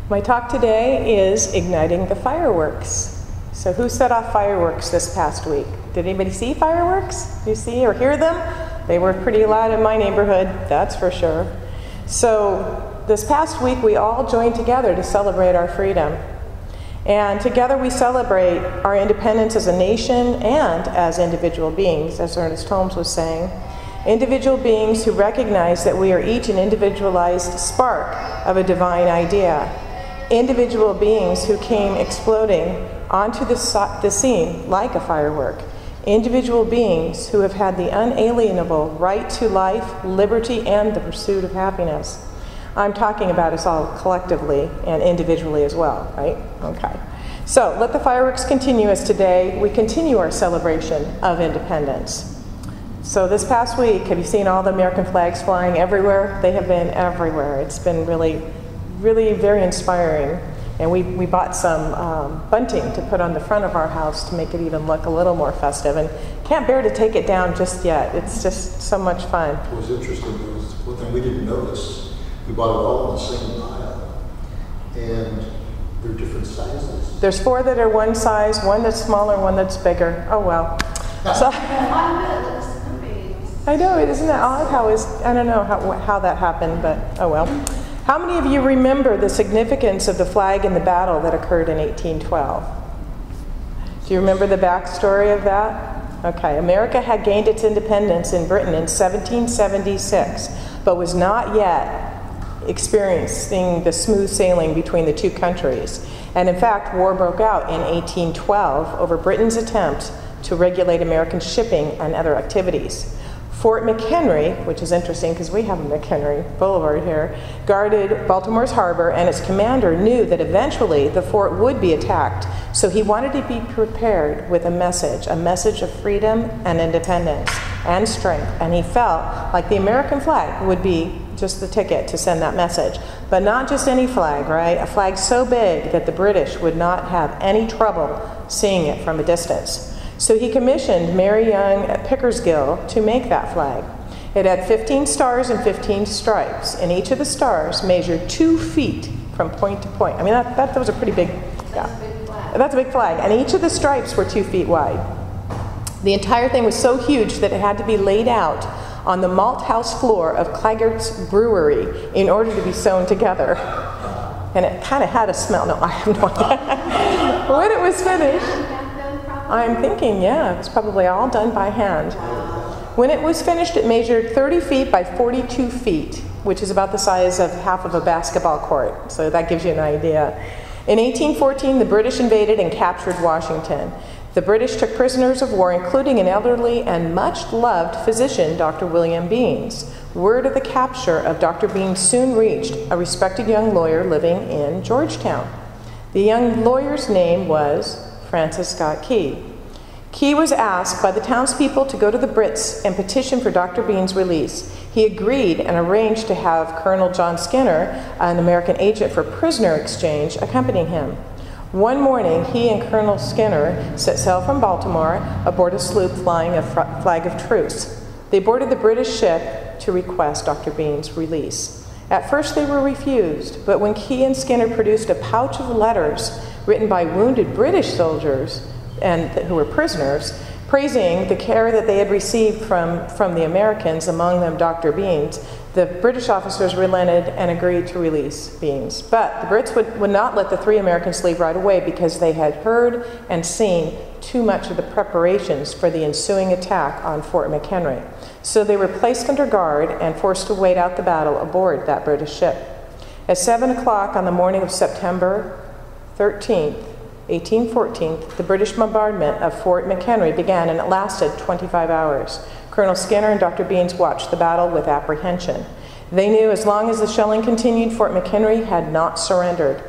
My talk today is igniting the fireworks. So who set off fireworks this past week? Did anybody see fireworks? Did you see or hear them? They were pretty loud in my neighborhood, that's for sure. So this past week we all joined together to celebrate our freedom. And together we celebrate our independence as a nation and as individual beings, as Ernest Holmes was saying. Individual beings who recognize that we are each an individualized spark of a divine idea. Individual beings who came exploding onto the scene like a firework. Individual beings who have had the unalienable right to life, liberty, and the pursuit of happiness. I'm talking about us all collectively and individually as well, right? Okay. So let the fireworks continue as today we continue our celebration of independence. So this past week, have you seen all the American flags flying everywhere? They have been everywhere. It's been really very inspiring. And we bought some bunting to put on the front of our house to make it even look a little more festive. And can't bear to take it down just yet. It's just so much fun. What was interesting was one thing we didn't notice. We bought it all in the same pile. And they're different sizes. There's 4 that are one size, 1 that's smaller, 1 that's bigger. Oh well. So, I know, isn't that odd? I don't know how that happened, but oh well. How many of you remember the significance of the flag in the battle that occurred in 1812? Do you remember the backstory of that? Okay, America had gained its independence in Britain in 1776, but was not yet experiencing the smooth sailing between the two countries. And in fact, war broke out in 1812 over Britain's attempt to regulate American shipping and other activities. Fort McHenry, which is interesting because we have a McHenry Boulevard here, guarded Baltimore's harbor, and its commander knew that eventually the fort would be attacked, so he wanted to be prepared with a message of freedom and independence and strength, and he felt like the American flag would be just the ticket to send that message. But not just any flag, right? A flag so big that the British would not have any trouble seeing it from a distance. So he commissioned Mary Young at Pickersgill to make that flag. It had 15 stars and 15 stripes, and each of the stars measured 2 feet from point to point. I mean, that was a pretty big, that's a big flag. And each of the stripes were 2 feet wide. The entire thing was so huge that it had to be laid out on the malt house floor of Claggart's brewery in order to be sewn together. And it kind of had a smell. No, I have no idea. When it was finished, I'm thinking, yeah, it was probably all done by hand. When it was finished, it measured 30 feet by 42 feet, which is about the size of half of a basketball court. So that gives you an idea. In 1814, the British invaded and captured Washington. The British took prisoners of war, including an elderly and much-loved physician, Dr. William Beanes. Word of the capture of Dr. Beanes soon reached a respected young lawyer living in Georgetown. The young lawyer's name was Francis Scott Key. Key was asked by the townspeople to go to the Brits and petition for Dr. Beanes' release. He agreed and arranged to have Colonel John Skinner, an American agent for prisoner exchange, accompany him. One morning, he and Colonel Skinner set sail from Baltimore aboard a sloop flying a flag of truce. They boarded the British ship to request Dr. Beanes' release. At first they were refused, but when Key and Skinner produced a pouch of letters written by wounded British soldiers and who were prisoners, praising the care that they had received from the Americans, among them Dr. Beanes, the British officers relented and agreed to release Beanes. But the Brits would not let the 3 Americans leave right away because they had heard and seen too much of the preparations for the ensuing attack on Fort McHenry. So they were placed under guard and forced to wait out the battle aboard that British ship. At 7 o'clock on the morning of September 13th, 1814, the British bombardment of Fort McHenry began, and it lasted 25 hours. Colonel Skinner and Dr. Beanes watched the battle with apprehension. They knew as long as the shelling continued, Fort McHenry had not surrendered.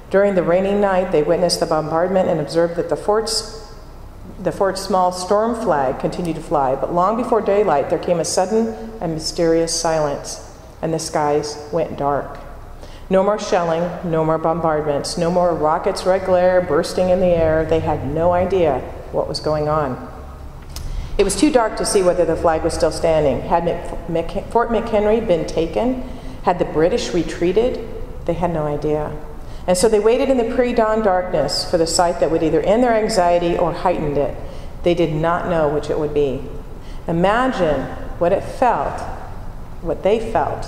During the rainy night, they witnessed the bombardment and observed that the fort's small storm flag continued to fly, but long before daylight, there came a sudden and mysterious silence, and the skies went dark. No more shelling, no more bombardments, no more rockets' red glare bursting in the air. They had no idea what was going on. It was too dark to see whether the flag was still standing. Had Fort McHenry been taken? Had the British retreated? They had no idea. And so they waited in the pre-dawn darkness for the sight that would either end their anxiety or heighten it. They did not know which it would be. Imagine what they felt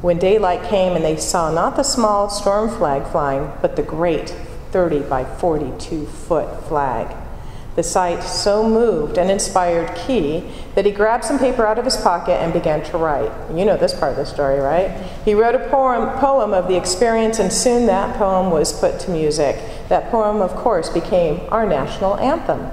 when daylight came and they saw not the small storm flag flying, but the great 30 by 42 foot flag. The sight so moved and inspired Key that he grabbed some paper out of his pocket and began to write. You know this part of the story, right? He wrote a poem of the experience, and soon that poem was put to music. That poem, of course, became our national anthem.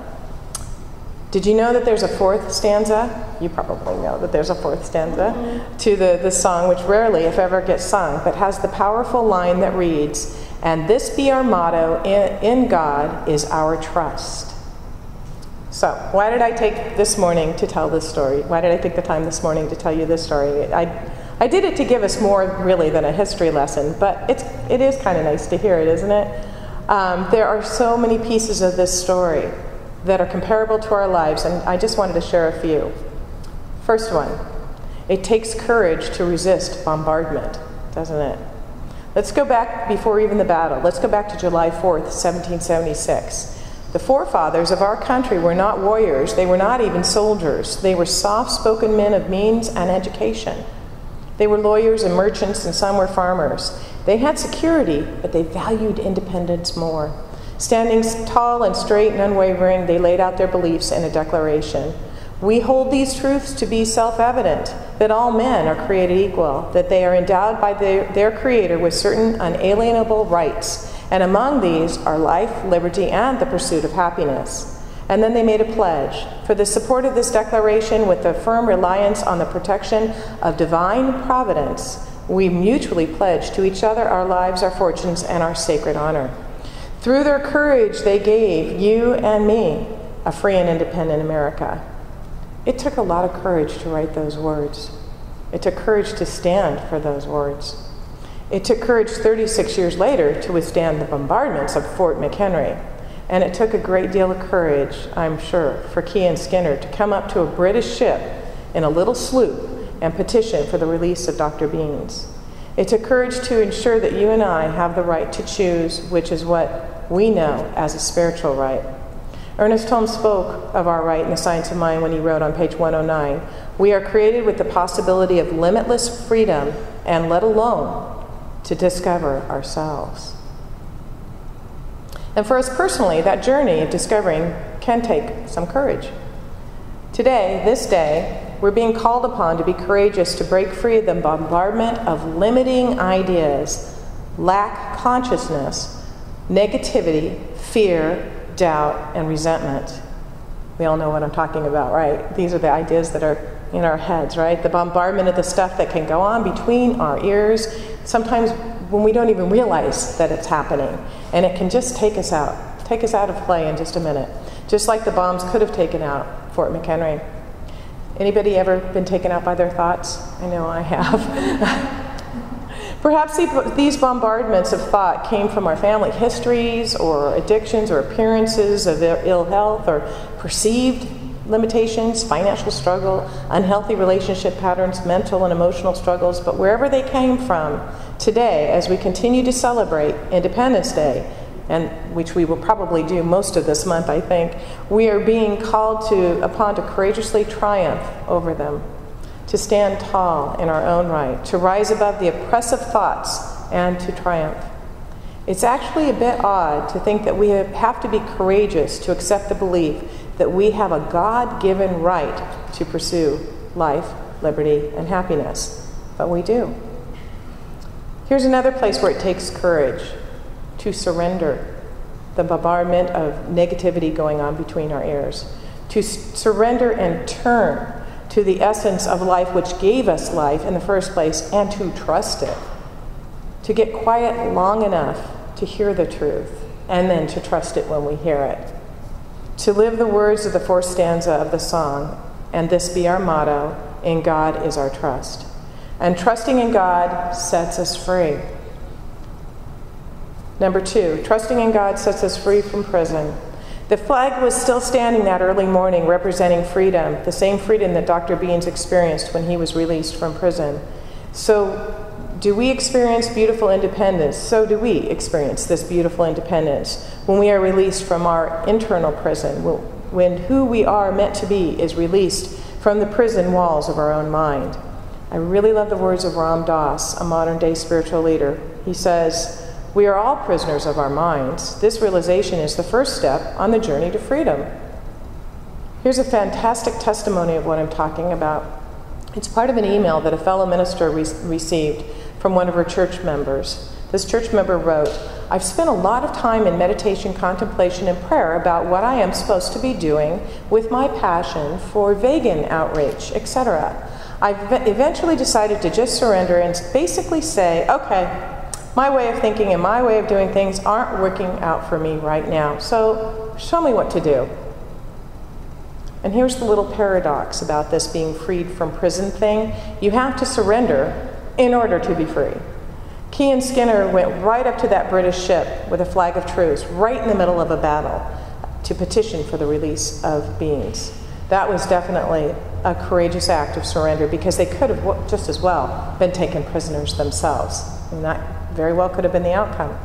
Did you know that there's a fourth stanza? You probably know that there's a fourth stanza to the song, which rarely, if ever, gets sung, but has the powerful line that reads, "And this be our motto, in God is our trust." So, why did I take this morning to tell this story? Why did I take the time this morning to tell you this story? I did it to give us more, really, than a history lesson, but it is kind of nice to hear it, isn't it? There are so many pieces of this story that are comparable to our lives, and I just wanted to share a few. First one, it takes courage to resist bombardment, doesn't it? Let's go back before even the battle. Let's go back to July 4th, 1776. The forefathers of our country were not warriors. They were not even soldiers. They were soft-spoken men of means and education. They were lawyers and merchants, and some were farmers. They had security, but they valued independence more. Standing tall and straight and unwavering, they laid out their beliefs in a declaration. We hold these truths to be self-evident, that all men are created equal, that they are endowed by their Creator with certain unalienable rights, and among these are life, liberty, and the pursuit of happiness. And then they made a pledge. For the support of this declaration, with a firm reliance on the protection of divine providence, we mutually pledge to each other our lives, our fortunes, and our sacred honor. Through their courage, they gave you and me a free and independent America. It took a lot of courage to write those words. It took courage to stand for those words. It took courage 36 years later to withstand the bombardments of Fort McHenry. And it took a great deal of courage, I'm sure, for Key and Skinner to come up to a British ship in a little sloop and petition for the release of Dr. Beans. It took courage to ensure that you and I have the right to choose, which is what we know as a spiritual right. Ernest Holmes spoke of our right in The Science of Mind when he wrote on page 109, "We are created with the possibility of limitless freedom and let alone to discover ourselves." And for us personally, that journey of discovering can take some courage. Today, this day, we're being called upon to be courageous to break free of the bombardment of limiting ideas, lack consciousness, negativity, fear, doubt, and resentment. We all know what I'm talking about, right? These are the ideas that are in our heads, right? The bombardment of the stuff that can go on between our ears, sometimes when we don't even realize that it's happening. And it can just take us out of play in just a minute. Just like the bombs could have taken out Fort McHenry. Anybody ever been taken out by their thoughts? I know I have. Perhaps these bombardments of thought came from our family histories or addictions or appearances of ill health or perceived limitations, financial struggle, unhealthy relationship patterns, mental and emotional struggles. But wherever they came from, today, as we continue to celebrate Independence Day, and which we will probably do most of this month, I think, we are being called upon to courageously triumph over them, to stand tall in our own right, to rise above the oppressive thoughts, and to triumph. It's actually a bit odd to think that we have to be courageous to accept the belief that we have a God-given right to pursue life, liberty, and happiness. But we do. Here's another place where it takes courage to surrender the bombardment of negativity going on between our ears, to surrender and turn to the essence of life which gave us life in the first place, and to trust it, to get quiet long enough to hear the truth, and then to trust it when we hear it, to live the words of the fourth stanza of the song, "And this be our motto, in God is our trust." And trusting in God sets us free. Number 2, trusting in God sets us free from prison. The flag was still standing that early morning, representing freedom, the same freedom that Dr. Beans experienced when he was released from prison. So Do we experience beautiful independence? So do we experience this beautiful independence when we are released from our internal prison, when who we are meant to be is released from the prison walls of our own mind. I really love the words of Ram Dass, a modern-day spiritual leader. He says, "We are all prisoners of our minds. This realization is the first step on the journey to freedom." Here's a fantastic testimony of what I'm talking about. It's part of an email that a fellow minister received from one of her church members. This church member wrote, "I've spent a lot of time in meditation, contemplation, and prayer about what I am supposed to be doing with my passion for vegan outreach, etc. I've eventually decided to just surrender and basically say, okay, my way of thinking and my way of doing things aren't working out for me right now, so show me what to do." And here's the little paradox about this being freed from prison thing. You have to surrender in order to be free. Key and Skinner went right up to that British ship with a flag of truce, right in the middle of a battle, to petition for the release of beings. That was definitely a courageous act of surrender, because they could have just as well been taken prisoners themselves. And that very well could have been the outcome.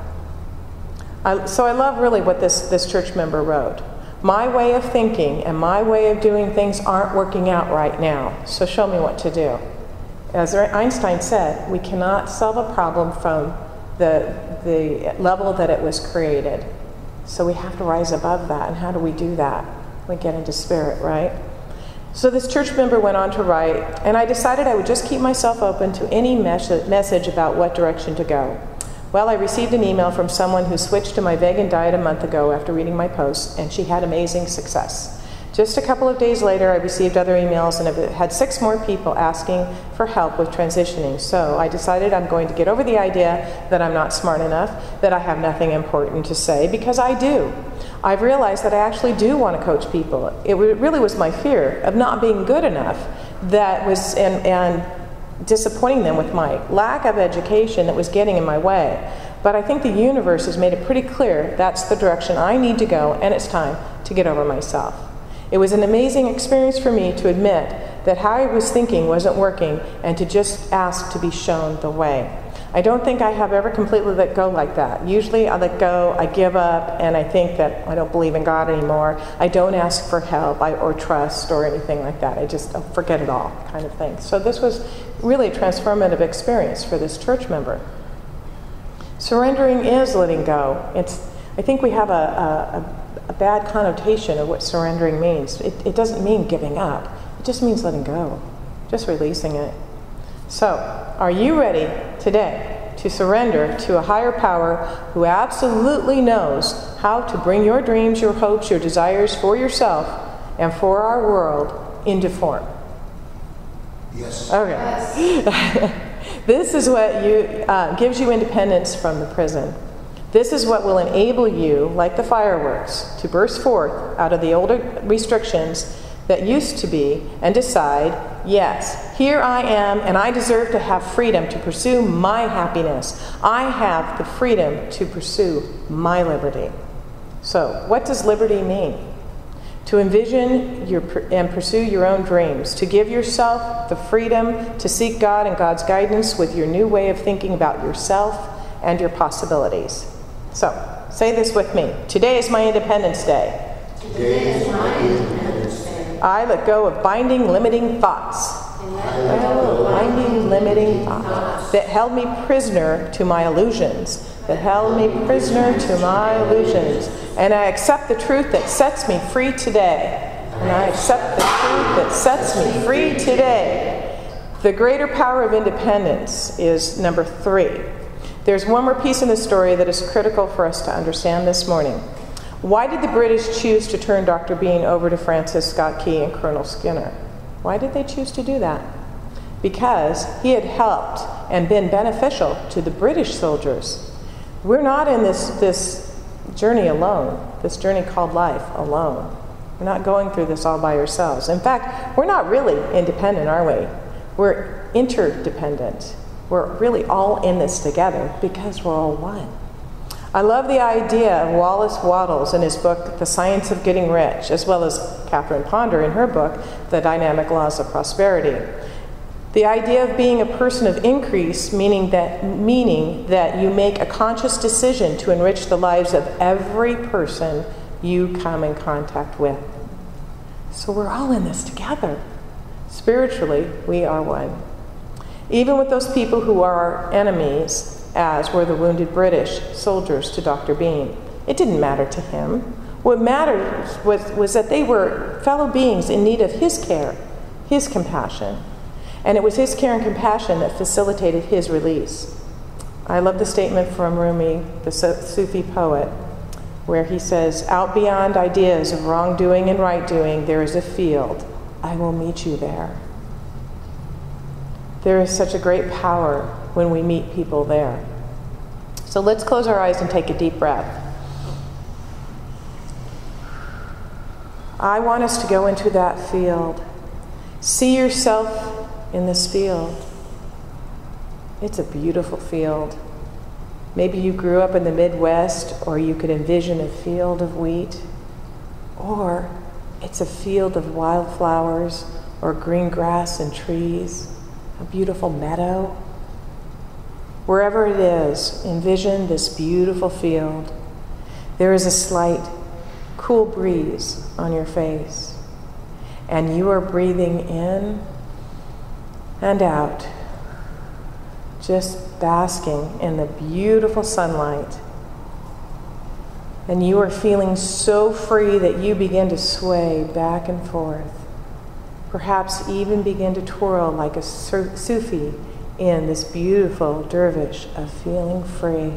So I love really what this church member wrote. "My way of thinking and my way of doing things aren't working out right now, so show me what to do." As Einstein said, we cannot solve a problem from the level that it was created. So we have to rise above that. And how do we do that? We get into spirit, right? So this church member went on to write, "And I decided I would just keep myself open to any message about what direction to go. Well, I received an email from someone who switched to my vegan diet a month ago after reading my post, and she had amazing success. Just a couple of days later, I received other emails and have had 6 more people asking for help with transitioning. So I decided I'm going to get over the idea that I'm not smart enough, that I have nothing important to say, because I do. I've realized that I actually do want to coach people. It really was my fear of not being good enough that was, and disappointing them with my lack of education that was getting in my way. But I think the universe has made it pretty clear that's the direction I need to go, and it's time to get over myself. It was an amazing experience for me to admit that how I was thinking wasn't working and to just ask to be shown the way. I don't think I have ever completely let go like that. Usually I let go, I give up, and I think that I don't believe in God anymore. I don't ask for help or trust or anything like that. I just forget it all kind of thing. So this was really a transformative experience for this church member. Surrendering is letting go. I think we have a bad connotation of what surrendering means. It doesn't mean giving up. It just means letting go, just releasing it. So, are you ready today to surrender to a higher power who absolutely knows how to bring your dreams, your hopes, your desires for yourself and for our world into form? Yes. Okay. Yes. This is what gives you independence from the prison. This is what will enable you, like the fireworks, to burst forth out of the older restrictions that used to be and decide, yes, here I am, and I deserve to have freedom to pursue my happiness. I have the freedom to pursue my liberty. So, what does liberty mean? To envision and pursue your own dreams, to give yourself the freedom to seek God and God's guidance with your new way of thinking about yourself and your possibilities. So, say this with me. Today is my Independence Day. Today is my Independence Day. I let go of binding, limiting thoughts. Binding, limiting thoughts that held me prisoner to my illusions. That held me prisoner to my illusions. And I accept the truth that sets me free today. And I accept the truth that sets me free today. The greater power of independence is number 3. There's one more piece in the story that is critical for us to understand this morning. Why did the British choose to turn Dr. Bean over to Francis Scott Key and Colonel Skinner? Why did they choose to do that? Because he had helped and been beneficial to the British soldiers. We're not in this journey alone, this journey called life alone. We're not going through this all by ourselves. In fact, we're not really independent, are we? We're interdependent. We're really all in this together because we're all one. I love the idea of Wallace Wattles in his book, The Science of Getting Rich, as well as Catherine Ponder in her book, The Dynamic Laws of Prosperity. The idea of being a person of increase, meaning that you make a conscious decision to enrich the lives of every person you come in contact with. So we're all in this together. Spiritually, we are one. Even with those people who are our enemies, as were the wounded British soldiers to Dr. Beam, it didn't matter to him. What mattered was that they were fellow beings in need of his care, his compassion. And it was his care and compassion that facilitated his release. I love the statement from Rumi, the Sufi poet, where he says, "Out beyond ideas of wrongdoing and right doing, there is a field. I will meet you there." There is such a great power when we meet people there. So let's close our eyes and take a deep breath. I want us to go into that field. See yourself in this field. It's a beautiful field. Maybe you grew up in the Midwest, or you could envision a field of wheat, or it's a field of wildflowers or green grass and trees, a beautiful meadow. Wherever it is, envision this beautiful field. There is a slight, cool breeze on your face, and you are breathing in and out, just basking in the beautiful sunlight. And you are feeling so free that you begin to sway back and forth, perhaps even begin to twirl like a Sufi in this beautiful dervish of feeling free.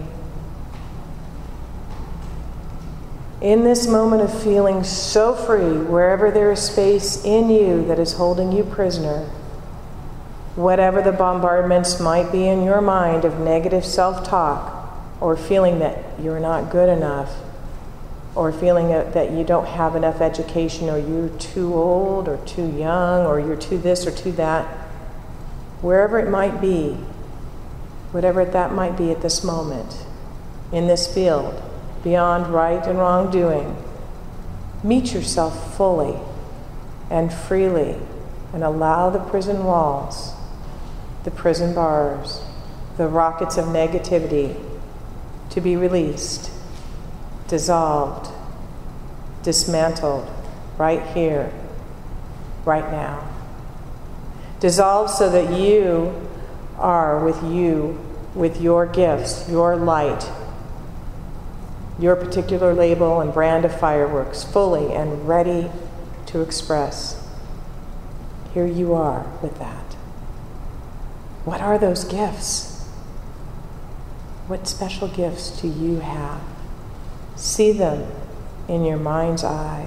In this moment of feeling so free, wherever there is space in you that is holding you prisoner, whatever the bombardments might be in your mind of negative self-talk, or feeling that you're not good enough, or feeling that you don't have enough education, or you're too old or too young, or you're too this or too that, wherever it might be, whatever that might be at this moment, in this field, beyond right and wrong doing, meet yourself fully and freely, and allow the prison walls, the prison bars, the rockets of negativity to be released, dissolved, dismantled right here, right now. Dissolved so that you are with your gifts, your light, your particular label and brand of fireworks, fully and ready to express. Here you are with that. What are those gifts? What special gifts do you have? See them in your mind's eye.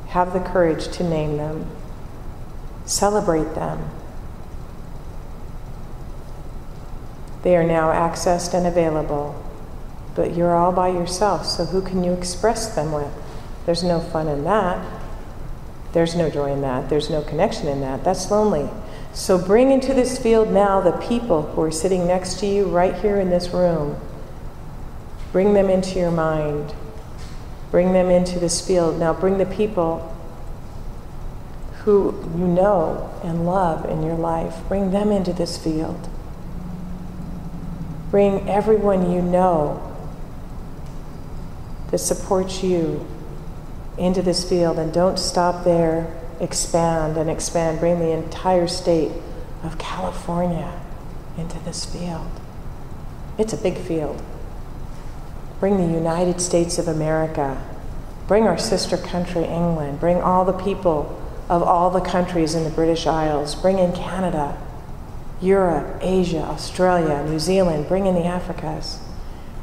Have the courage to name them. Celebrate them. They are now accessed and available, but you're all by yourself, so who can you express them with? There's no fun in that. There's no joy in that. There's no connection in that. That's lonely. So bring into this field now the people who are sitting next to you right here in this room. Bring them into your mind. Bring them into this field. Now bring the people who you know and love in your life. Bring them into this field. Bring everyone you know that supports you into this field, and don't stop there. Expand and expand. Bring the entire state of California into this field. It's a big field. Bring the United States of America. Bring our sister country, England. Bring all the people of all the countries in the British Isles. Bring in Canada, Europe, Asia, Australia, New Zealand. Bring in the Africas.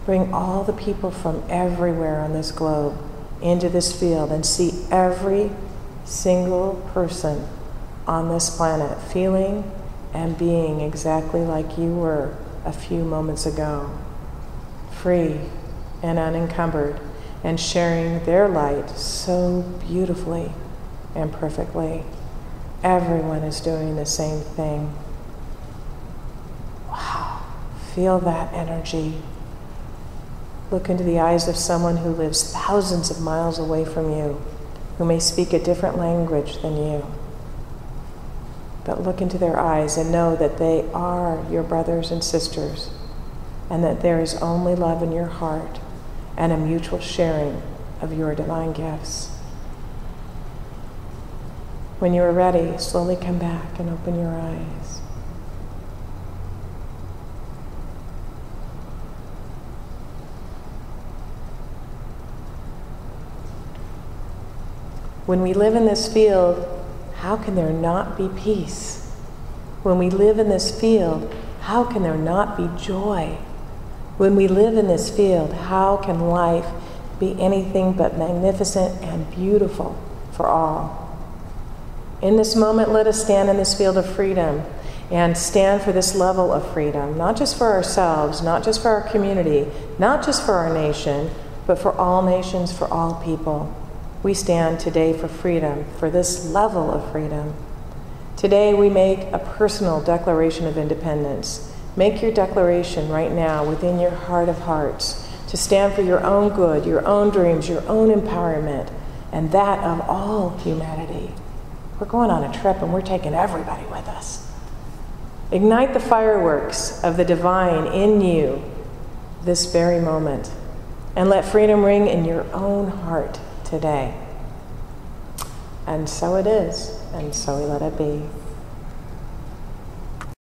Bring all the people from everywhere on this globe into this field, and see every single person on this planet feeling and being exactly like you were a few moments ago, free and unencumbered, and sharing their light so beautifully and perfectly. Everyone is doing the same thing. Wow, feel that energy. Look into the eyes of someone who lives thousands of miles away from you, who may speak a different language than you. but look into their eyes and know that they are your brothers and sisters, and that there is only love in your heart and a mutual sharing of your divine gifts. When you are ready, slowly come back and open your eyes. When we live in this field, how can there not be peace? When we live in this field, how can there not be joy? When we live in this field, how can life be anything but magnificent and beautiful for all? In this moment, let us stand in this field of freedom and stand for this level of freedom, not just for ourselves, not just for our community, not just for our nation, but for all nations, for all people. We stand today for freedom, for this level of freedom. Today we make a personal declaration of independence. Make your declaration right now within your heart of hearts to stand for your own good, your own dreams, your own empowerment, and that of all humanity. We're going on a trip and we're taking everybody with us. Ignite the fireworks of the divine in you this very moment, and let freedom ring in your own heart today. And so it is, and so we let it be.